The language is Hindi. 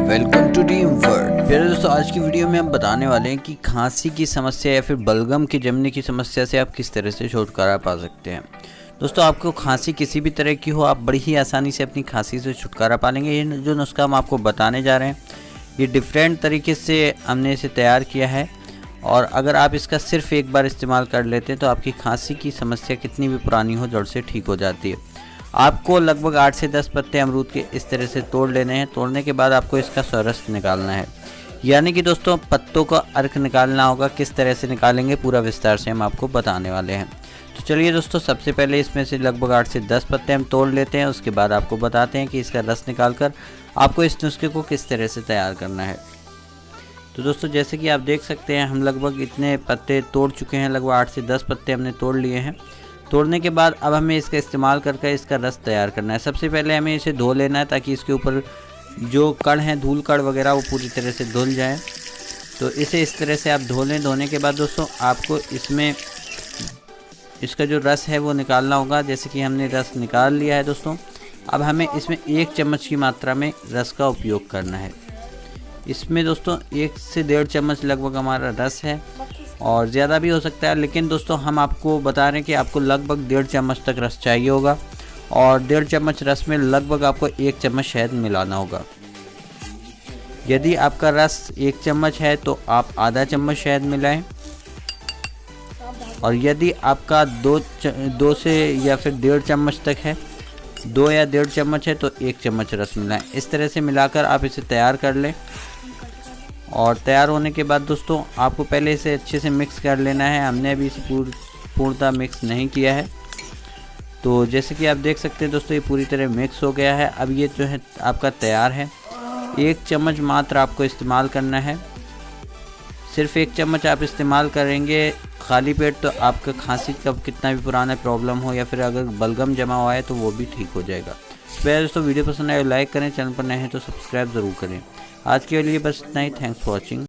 Welcome to team word. फिर दोस्तों आज की वीडियो में हम बताने वाले हैं कि खांसी की समस्या या फिर बलगम के जमने की समस्या से आप किस तरह से छुटकारा पा सकते हैं। दोस्तों आपको खांसी किसी भी तरह की हो, आप बड़ी ही आसानी से अपनी खांसी से छुटकारा पा लेंगे। ये जो नुस्खा हम आपको बताने जा रहे हैं ये डिफरेंट तरीके से हमने इसे तैयार किया है, और अगर आप इसका सिर्फ एक बार इस्तेमाल कर लेते हैं तो आपकी खांसी की समस्या कितनी भी पुरानी हो जड़ से ठीक हो जाती है। आपको लगभग 8 से 10 पत्ते अमरूद के इस तरह से तोड़ लेने हैं। तोड़ने के बाद आपको इसका रस निकालना है, यानी कि दोस्तों पत्तों का अर्क निकालना होगा। किस तरह से निकालेंगे पूरा विस्तार से हम आपको बताने वाले हैं। तो चलिए दोस्तों, सबसे पहले इसमें से लगभग 8 से 10 पत्ते हम तोड़ लेते हैं। उसके बाद आपको बताते हैं कि इसका रस निकालकर आपको इस नुस्खे को किस तरह से तैयार करना है। तो दोस्तों जैसे कि आप देख सकते हैं हम लगभग इतने पत्ते तोड़ चुके हैं, लगभग 8 से 10 पत्ते हमने तोड़ लिए हैं। तोड़ने के बाद अब हमें इसका इस्तेमाल करके इसका रस तैयार करना है। सबसे पहले हमें इसे धो लेना है ताकि इसके ऊपर जो कण हैं, धूल कण वगैरह, वो पूरी तरह से धुल जाए। तो इसे इस तरह से आप धो लें। धोने के बाद दोस्तों आपको इसमें इसका जो रस है वो निकालना होगा। जैसे कि हमने रस निकाल लिया है दोस्तों, अब हमें इसमें 1 चम्मच की मात्रा में रस का उपयोग करना है। इसमें दोस्तों 1 से 1.5 चम्मच लगभग हमारा रस है, और ज़्यादा भी हो सकता है, लेकिन दोस्तों हम आपको बता रहे हैं कि आपको लगभग 1.5 चम्मच तक रस चाहिए होगा। और 1.5 चम्मच रस में लगभग आपको 1 चम्मच शहद मिलाना होगा। यदि आपका रस 1 चम्मच है तो आप आधा चम्मच शहद मिलाएं, और यदि आपका 2 से या फिर 1.5 चम्मच तक है, 2 या 1.5 चम्मच है तो 1 चम्मच रस मिलाएं। इस तरह से मिलाकर आप इसे तैयार कर लें। और तैयार होने के बाद दोस्तों आपको पहले इसे अच्छे से मिक्स कर लेना है। हमने अभी इसे पूर्णतः मिक्स नहीं किया है। तो जैसे कि आप देख सकते हैं दोस्तों ये पूरी तरह मिक्स हो गया है। अब ये जो है आपका तैयार है। 1 चम्मच मात्र आपको इस्तेमाल करना है। सिर्फ 1 चम्मच आप इस्तेमाल करेंगे खाली पेट, तो आपका खांसी का कितना भी पुराना प्रॉब्लम हो या फिर अगर बलगम जमा हुआ है तो वो भी ठीक हो जाएगा। तो दोस्तों वीडियो पसंद आए लाइक करें, चैनल पर नए हैं तो सब्सक्राइब ज़रूर करें। आज के लिए बस इतना ही। Thanks for watching.